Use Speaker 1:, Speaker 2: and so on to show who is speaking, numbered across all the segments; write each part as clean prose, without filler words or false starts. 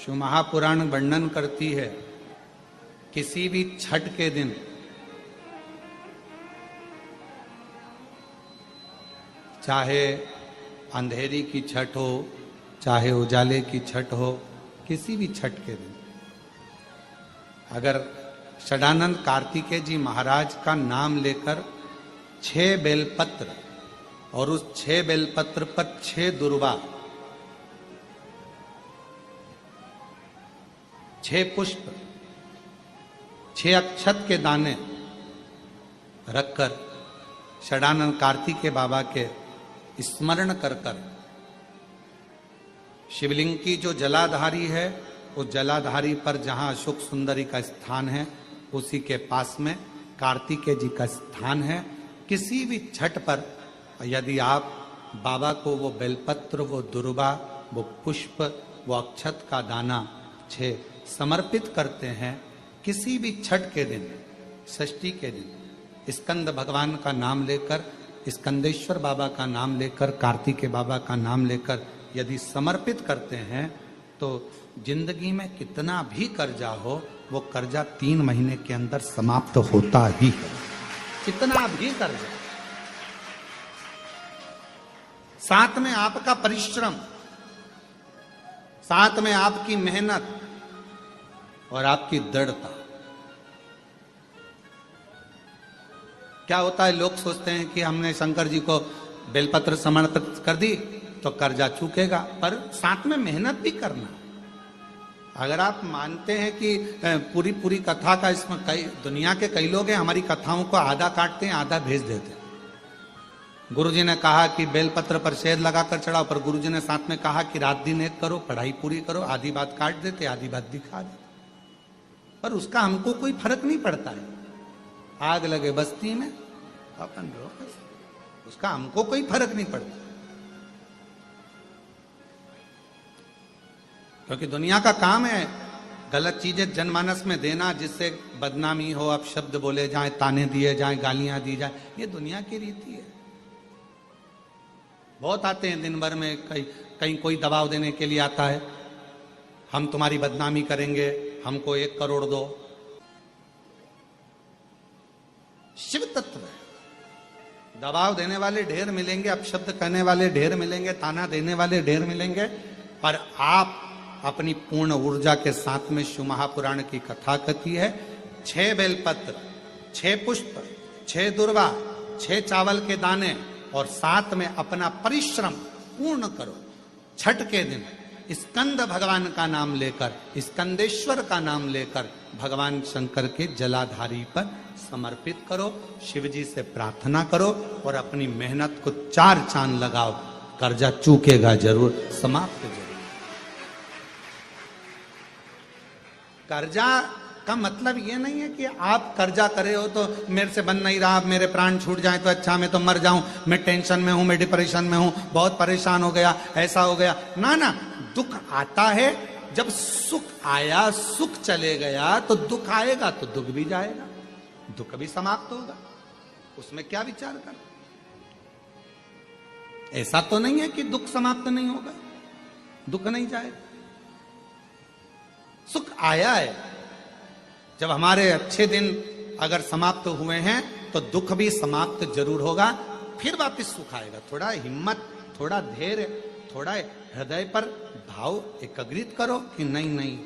Speaker 1: शिव महापुराण वर्णन करती है किसी भी छठ के दिन चाहे अंधेरी की छठ हो, चाहे उजाले की छठ हो, किसी भी छठ के दिन अगर षडानंद कार्तिकेय जी महाराज का नाम लेकर 6 बेलपत्र और उस 6 बेलपत्र पर 6 दुर्वा, 6 पुष्प, 6 अक्षत के दाने रखकर षडानंद कार्तिकेय बाबा के स्मरण कर कर शिवलिंग की जो जलाधारी है, उस जलाधारी पर जहां अशोक सुंदरी का स्थान है उसी के पास में कार्तिकेय जी का स्थान है। किसी भी छठ पर यदि आप बाबा को वो बेलपत्र, वो दुर्वा, वो पुष्प, वो अक्षत का दाना 6 समर्पित करते हैं, किसी भी छठ के दिन, षष्ठी के दिन स्कंद भगवान का नाम लेकर, स्कंदेश्वर बाबा का नाम लेकर, कार्तिकेय बाबा का नाम लेकर यदि समर्पित करते हैं तो जिंदगी में कितना भी कर्जा हो वो कर्जा 3 महीने के अंदर समाप्त होता ही है। कितना भी कर्जा, साथ में आपका परिश्रम, साथ में आपकी मेहनत और आपकी दृढ़ता। क्या होता है, लोग सोचते हैं कि हमने शंकर जी को बेलपत्र समर्पित कर दी तो कर्जा चूकेगा, पर साथ में मेहनत भी करना। अगर आप मानते हैं कि पूरी पूरी कथा का, इसमें कई दुनिया के कई लोग हैं हमारी कथाओं को आधा काटते हैं आधा भेज देते हैं। गुरुजी ने कहा कि बेलपत्र पर शहद लगाकर चढ़ाओ, पर गुरुजी ने साथ में कहा कि रात दिन एक करो, पढ़ाई पूरी करो, आधी बात काट देते, आधी बात दिखा देते, पर उसका हमको कोई फर्क नहीं पड़ता है। आग लगे बस्ती में अपन रहो, उसका हमको कोई फर्क नहीं पड़ता, क्योंकि दुनिया का काम है गलत चीजें जनमानस में देना जिससे बदनामी हो, अब शब्द बोले जाएं, ताने दिए जाएं, गालियां दी जाएं, ये दुनिया की रीति है। बहुत आते हैं दिन भर में, कहीं कोई दबाव देने के लिए आता है, हम तुम्हारी बदनामी करेंगे, हमको 1 करोड़ दो। शिव तत्व है, दबाव देने वाले ढेर मिलेंगे, अपशब्द कहने वाले ढेर मिलेंगे, ताना देने वाले ढेर मिलेंगे, पर आप अपनी पूर्ण ऊर्जा के साथ में शिव महापुराण की कथा कहती है 6 बेलपत्र, 6 पुष्प, 6 दुर्वा, 6 चावल के दाने और साथ में अपना परिश्रम पूर्ण करो। छठ के दिन स्कंद भगवान का नाम लेकर, स्कंदेश्वर का नाम लेकर भगवान शंकर के जलाधारी पर समर्पित करो, शिव जी से प्रार्थना करो और अपनी मेहनत को 4 चांद लगाओ। कर्जा चूकेगा जरूर, समाप्त जरूर। कर्जा का मतलब ये नहीं है कि आप कर्जा करे हो तो मेरे से बन नहीं रहा, मेरे प्राण छूट जाए तो अच्छा, मैं तो मर जाऊं, मैं टेंशन में हूं, मैं डिप्रेशन में हूं, बहुत परेशान हो गया, ऐसा हो गया। ना ना, दुख आता है, जब सुख आया, सुख चले गया तो दुख आएगा, तो दुख भी जाएगा, दुख भी समाप्त होगा, उसमें क्या विचार कर। ऐसा तो नहीं है कि दुख समाप्त नहीं होगा, दुख नहीं जाएगा। सुख आया है, जब हमारे अच्छे दिन अगर समाप्त हुए हैं तो दुख भी समाप्त जरूर होगा, फिर वापस सुख आएगा। थोड़ा हिम्मत, थोड़ा धैर्य, थोड़ा हृदय पर भाव एकाग्रित करो कि नहीं नहीं,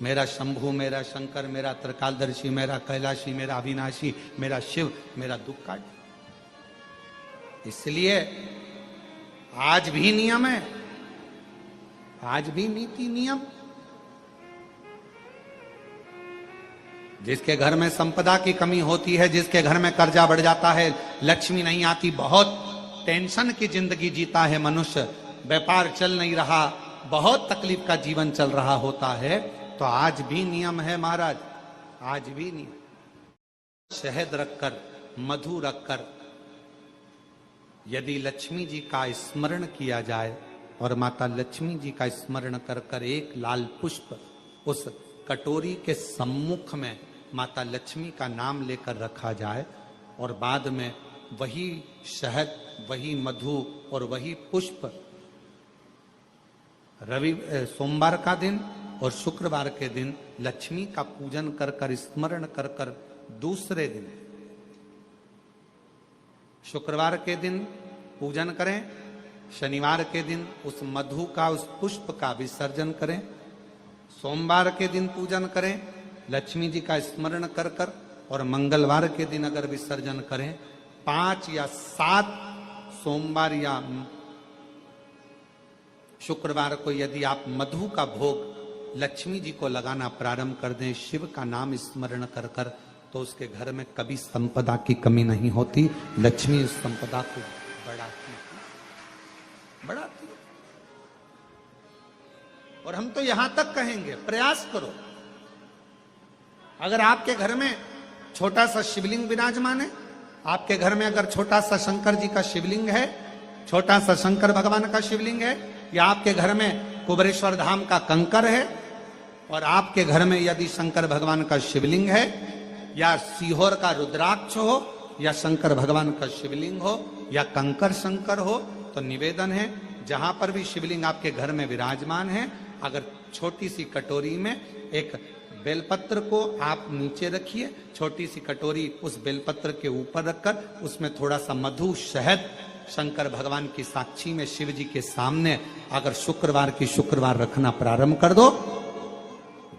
Speaker 1: मेरा शंभु, मेरा शंकर, मेरा त्रिकालदर्शी, मेरा कैलाशी, मेरा अविनाशी, मेरा शिव मेरा दुख काट। इसलिए आज भी नियम है, आज भी नीति नियम। जिसके घर में संपदा की कमी होती है, जिसके घर में कर्जा बढ़ जाता है, लक्ष्मी नहीं आती, बहुत टेंशन की जिंदगी जीता है मनुष्य, व्यापार चल नहीं रहा, बहुत तकलीफ का जीवन चल रहा होता है, तो आज भी नियम है महाराज, आज भी नियम। शहद रखकर, मधु रखकर यदि लक्ष्मी जी का स्मरण किया जाए और माता लक्ष्मी जी का स्मरण कर कर 1 लाल पुष्प उस कटोरी के सम्मुख में माता लक्ष्मी का नाम लेकर रखा जाए और बाद में वही शहद, वही मधु और वही पुष्प सोमवार का दिन और शुक्रवार के दिन लक्ष्मी का पूजन कर कर, स्मरण कर कर दूसरे दिन शुक्रवार के दिन पूजन करें, शनिवार के दिन उस मधु का, उस पुष्प का विसर्जन करें, सोमवार के दिन पूजन करें लक्ष्मी जी का स्मरण कर कर, और मंगलवार के दिन अगर विसर्जन करें, 5 या 7 सोमवार या शुक्रवार को यदि आप मधु का भोग लक्ष्मी जी को लगाना प्रारंभ कर दें, शिव का नाम स्मरण कर कर, तो उसके घर में कभी संपदा की कमी नहीं होती। लक्ष्मी उस संपदा को बढ़ाती है। और हम तो यहां तक कहेंगे, प्रयास करो, अगर आपके घर में छोटा सा शिवलिंग विराजमान है, आपके घर में अगर छोटा सा शंकर जी का शिवलिंग है, छोटा सा शंकर भगवान का शिवलिंग है, या आपके घर में कुबेरेश्वर धाम का कंकर है, और आपके घर में यदि शंकर भगवान का शिवलिंग है, या सीहोर का रुद्राक्ष हो, या शंकर भगवान का शिवलिंग हो, या कंकर शंकर हो, तो निवेदन है जहां पर भी शिवलिंग आपके घर में विराजमान है, अगर छोटी सी कटोरी में एक बेलपत्र को आप नीचे रखिए, छोटी सी कटोरी उस बेलपत्र के ऊपर रखकर उसमें थोड़ा सा मधु, शहद, शंकर भगवान की साक्षी में शिव जी के सामने अगर शुक्रवार की शुक्रवार रखना प्रारंभ कर दो,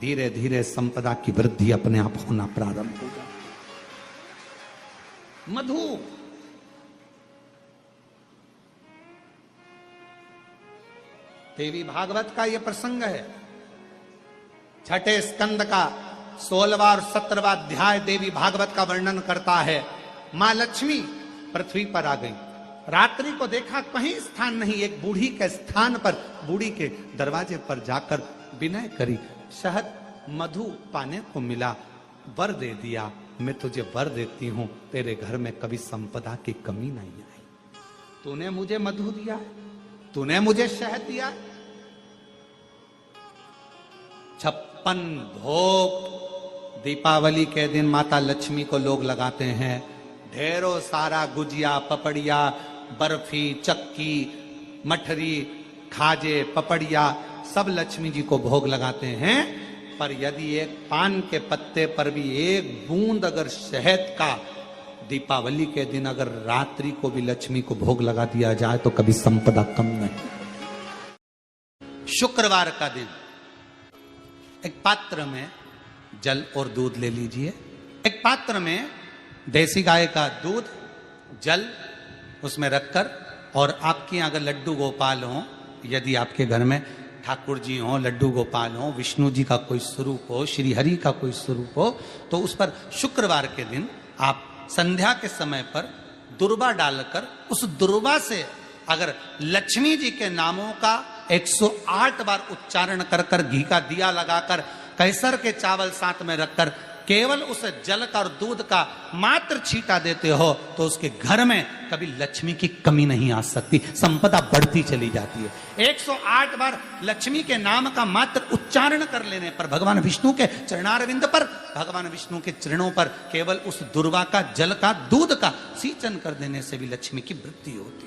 Speaker 1: धीरे धीरे संपदा की वृद्धि अपने आप होना प्रारंभ होगा। मधु देवी भागवत का यह प्रसंग है, छठे स्कंद का 16वां और 17वां अध्याय देवी भागवत का वर्णन करता है। मां लक्ष्मी पृथ्वी पर आ गई, रात्रि को देखा कहीं स्थान नहीं, एक बूढ़ी के स्थान पर, बूढ़ी के दरवाजे पर जाकर विनय करी, शहद मधु पाने को मिला, वर दे दिया, मैं तुझे वर देती हूं, तेरे घर में कभी संपदा की कमी नहीं आई। तूने मुझे मधु दिया, तूने मुझे शहद दिया, 56 भोग दीपावली के दिन माता लक्ष्मी को लोग लगाते हैं, ढेरों सारा गुजिया, पपड़िया, बर्फी, चक्की, मठरी, खाजे, पपड़िया सब लक्ष्मी जी को भोग लगाते हैं। पर यदि एक पान के पत्ते पर भी एक बूंद अगर शहद का दीपावली के दिन अगर रात्रि को भी लक्ष्मी को भोग लगा दिया जाए तो कभी संपदा कम नहीं। शुक्रवार का दिन एक पात्र में जल और दूध ले लीजिए, एक पात्र में देसी गाय का दूध, जल उसमें रखकर, और आपके यहाँ अगर लड्डू गोपाल हो, यदि आपके घर में ठाकुर जी हो, लड्डू गोपाल हो, विष्णु जी का कोई स्वरूप हो, श्री हरि का कोई स्वरूप हो, तो उस पर शुक्रवार के दिन आप संध्या के समय पर दुर्वा डालकर उस दुर्वा से अगर लक्ष्मी जी के नामों का 108 बार उच्चारण कर कर, घी का दिया लगाकर, कैसर के चावल साथ में रखकर केवल उस जल का और दूध का मात्र छींटा देते हो, तो उसके घर में कभी लक्ष्मी की कमी नहीं आ सकती, संपदा बढ़ती चली जाती है। 108 बार लक्ष्मी के नाम का मात्र उच्चारण कर लेने पर, भगवान विष्णु के चरणारविंद पर, भगवान विष्णु के चरणों पर केवल उस दुर्वा का, जल का, दूध का सींचन कर देने से भी लक्ष्मी की वृद्धि होती,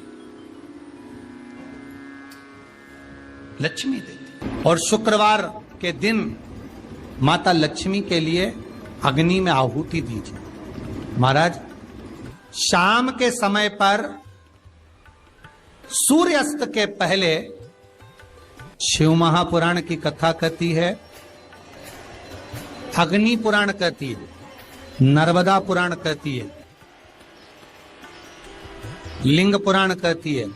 Speaker 1: लक्ष्मी देती। और शुक्रवार के दिन माता लक्ष्मी के लिए अग्नि में आहुति दीजिए। महाराज, शाम के समय पर सूर्यास्त के पहले शिव महापुराण की कथा कहती है, अग्नि पुराण कहती है, नर्मदा पुराण कहती है, लिंग पुराण कहती है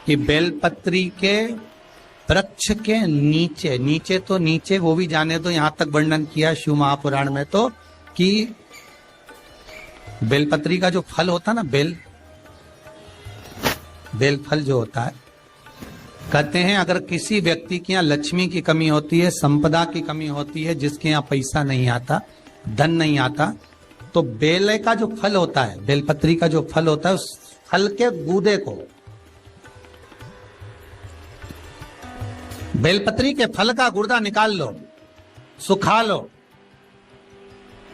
Speaker 1: कि बेलपत्री के वृक्ष के नीचे, नीचे तो नीचे वो भी जाने दो, यहां तक वर्णन किया शिव महापुराण में तो कि बेलपत्री का जो फल होता ना, बेल फल जो होता है, कहते हैं अगर किसी व्यक्ति के यहाँ लक्ष्मी की कमी होती है, संपदा की कमी होती है, जिसके यहाँ पैसा नहीं आता, धन नहीं आता, तो बेल का जो फल होता है, बेलपत्री का जो फल होता है, उस फल के गूदे को, बेलपत्री के फल का गुर्दा निकाल लो, सुखा लो,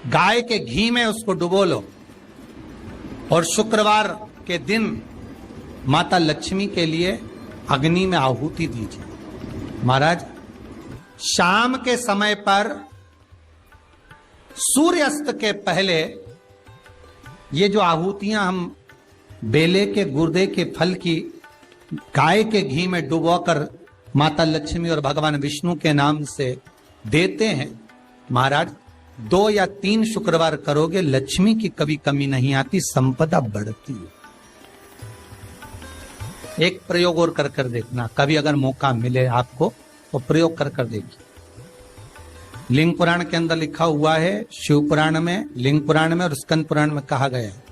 Speaker 1: गाय के घी में उसको डुबो लो, और शुक्रवार के दिन माता लक्ष्मी के लिए अग्नि में आहुति दीजिए। महाराज, शाम के समय पर सूर्यास्त के पहले ये जो आहुतियां हम बेले के गुर्दे के फल की गाय के घी में डुबोकर माता लक्ष्मी और भगवान विष्णु के नाम से देते हैं, महाराज 2 या 3 शुक्रवार करोगे, लक्ष्मी की कभी कमी नहीं आती, संपदा बढ़ती है। एक प्रयोग और कर देखना, कभी अगर मौका मिले आपको तो प्रयोग कर देखिए। लिंग पुराण के अंदर लिखा हुआ है, शिव पुराण में, लिंग पुराण में और स्कंद पुराण में कहा गया है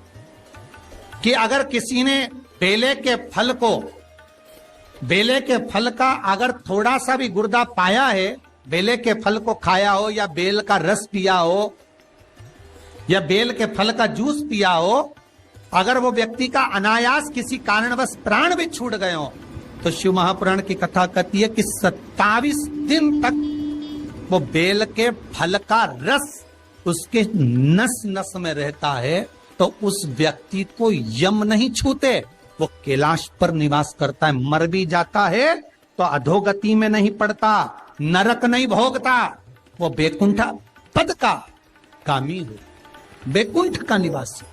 Speaker 1: कि अगर किसी ने बेले के फल का अगर थोड़ा सा भी गुर्दा पाया है, बेले के फल को खाया हो या बेल का रस पिया हो या बेल के फल का जूस पिया हो, अगर वो व्यक्ति का अनायास किसी कारणवश प्राण भी छूट गए हो, तो शिव महापुराण की कथा कहती है कि 27 दिन तक वो बेल के फल का रस उसके नस नस में रहता है, तो उस व्यक्ति को यम नहीं छूते, वो कैलाश पर निवास करता है। मर भी जाता है तो अधोगति में नहीं पड़ता, नरक नहीं भोगता, वो बैकुंठ पद का कामी हो, बैकुंठ का निवासी।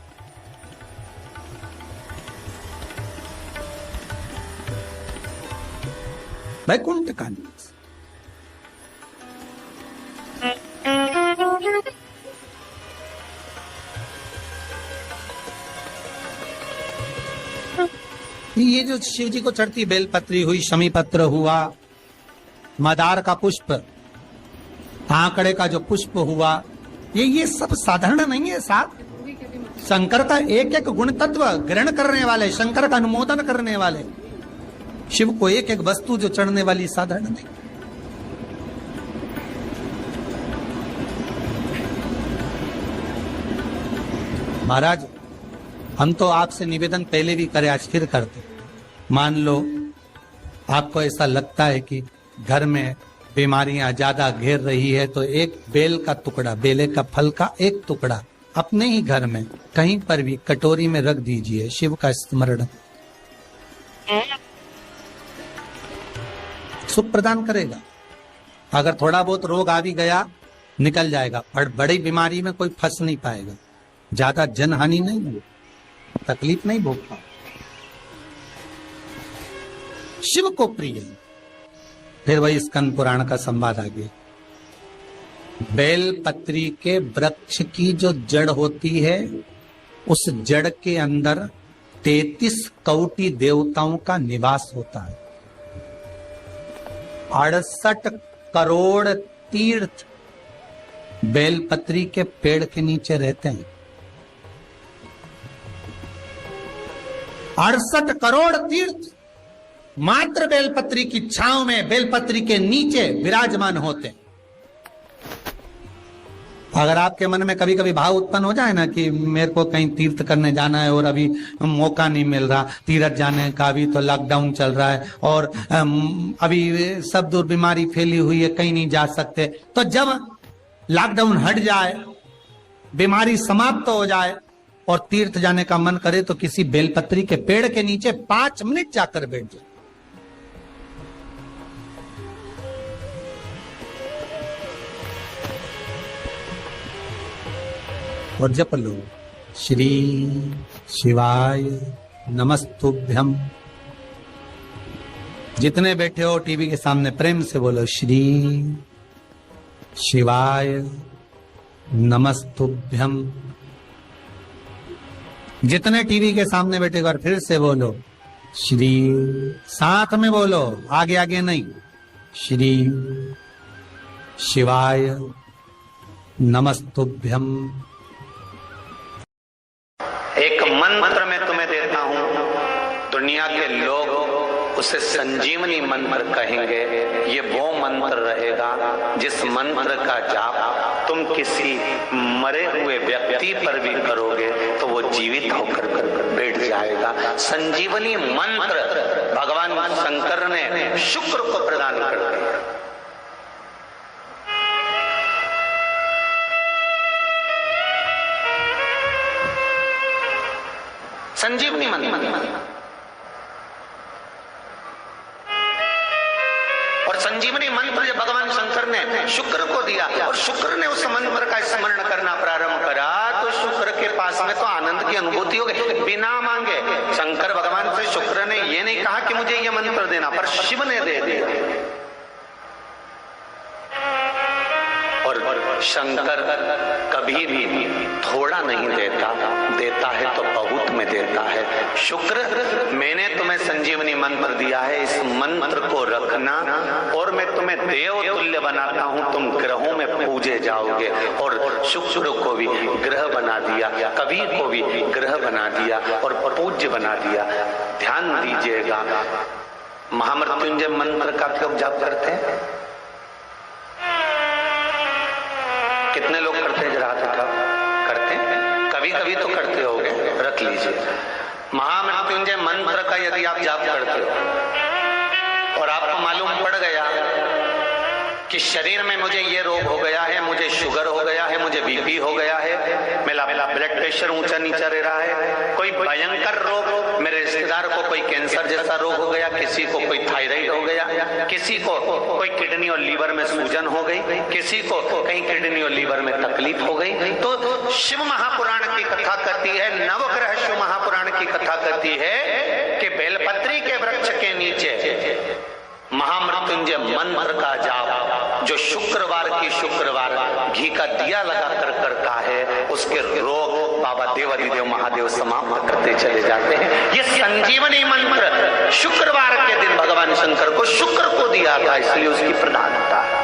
Speaker 1: बैकुंठ का निवासी। ये जो शिव जी को चढ़ती बेलपत्री हुई, शमी पत्र हुआ, मदार का पुष्प, आंकड़े का जो पुष्प हुआ, ये सब साधारण नहीं है साहब। शंकर का एक एक गुण तत्व ग्रहण करने वाले, शंकर का अनुमोदन करने वाले, शिव को एक एक वस्तु जो चढ़ने वाली साधारण नहीं। महाराज हम तो आपसे निवेदन पहले भी करे, आज फिर करते। मान लो आपको ऐसा लगता है कि घर में बीमारियां ज्यादा घेर रही है, तो एक बेल का टुकड़ा, बेले का फल का एक टुकड़ा अपने ही घर में कहीं पर भी कटोरी में रख दीजिए, शिव का स्मरण, सुख प्रदान करेगा। अगर थोड़ा बहुत रोग आ भी गया निकल जाएगा, पर बड़ी बीमारी में कोई फंस नहीं पाएगा, ज्यादा जनहानि नहीं होगी, तकलीफ नहीं भोग पाएगा। शिव को प्रिय है। फिर वही स्कंद पुराण का संवाद आ गया। बेल पत्री के वृक्ष की जो जड़ होती है, उस जड़ के अंदर 33 कोटि देवताओं का निवास होता है। 68 करोड़ तीर्थ बेलपत्री के पेड़ के नीचे रहते हैं। 68 करोड़ तीर्थ मात्र बेलपत्री की छांव में, बेलपत्री के नीचे विराजमान होते हैं। अगर आपके मन में कभी कभी भाव उत्पन्न हो जाए ना कि मेरे को कहीं तीर्थ करने जाना है और अभी मौका नहीं मिल रहा, तीर्थ जाने का, अभी तो लॉकडाउन चल रहा है और अभी सब दूर बीमारी फैली हुई है, कहीं नहीं जा सकते, तो जब लॉकडाउन हट जाए, बीमारी समाप्त हो जाए और तीर्थ जाने का मन करे, तो किसी बेलपत्री के पेड़ के नीचे 5 मिनट जाकर बैठ जाए। और जप लो, श्री शिवाय नमस्तुभ्यम। जितने बैठे हो टीवी के सामने प्रेम से बोलो, श्री शिवाय नमस्तुभ्यम। जितने टीवी के सामने बैठे एक बार फिर से बोलो, श्री, साथ में बोलो, आगे आगे नहीं, श्री शिवाय नमस्तुभ्यम। एक मंत्र मैं तुम्हें देता हूं, दुनिया के लोग उसे संजीवनी मंत्र कहेंगे। ये वो मंत्र रहेगा जिस मंत्र का जाप तुम किसी मरे हुए व्यक्ति पर भी करोगे तो वो जीवित होकर बैठ जाएगा। संजीवनी मंत्र भगवान शंकर ने शुक्र को प्रदान कर दिया। संजीवनी मंत्र। और
Speaker 2: संजीवनी मंत्र जब भगवान शंकर ने शुक्र को दिया और शुक्र ने उस मंत्र का स्मरण करना प्रारंभ करा तो शुक्र के पास में तो आनंद की अनुभूति हो गई बिना मांगे। शंकर भगवान से शुक्र ने ये नहीं कहा कि मुझे ये मंत्र देना, पर शिव ने दे दिया। और शंकर कभी भी थोड़ा नहीं देता, देता है तो बहुत में देता है। शुक्र, मैंने तुम्हें संजीवनी मंत्र दिया है, इस मंत्र को रखना और मैं तुम्हें देव तुल्य बनाता हूं, तुम ग्रहों में पूजे जाओगे। और शुक्र को भी ग्रह बना दिया, कवि को भी ग्रह बना दिया और पूज्य बना दिया। ध्यान दीजिएगा, महामृत्युंजय मंत्र का क्यों जाप करते हैं? कितने लोग करते हैं? जरा हाथ उठाओ। करते हैं? कभी कभी तो करते होगे, रख लीजिए। महामृत्युंजय मंत्र का यदि आप जाप करते हो और आपको मालूम पड़ गया कि शरीर में मुझे ये रोग हो गया है, मुझे शुगर हो गया है, मुझे बीपी हो गया है, मेरा ब्लड प्रेशर ऊंचा नीचा रह रहा है, कोई भयंकर रोग, मेरे रिश्तेदार को कोई कैंसर जैसा रोग हो गया, किसी को कोई थायराइड हो गया, किसी को कोई किडनी और लीवर में सूजन हो गई, किसी को कहीं किडनी और लीवर में तकलीफ हो गई, तो शिव महापुराण की कथा कहती है, नवग्रह शिव महापुराण की कथा कहती है कि बेलपत्री के वृक्ष के नीचे महामृत्युंजय मंत्र का जाप जो शुक्रवार की शुक्रवार घी का दिया लगाकर करता है, उसके रोग बाबा देवाधिदेव महादेव समाप्त करते चले जाते हैं। ये संजीवनी मंत्र शुक्रवार के दिन भगवान शंकर को शुक्र को दिया था, इसलिए उसकी प्रधानता है।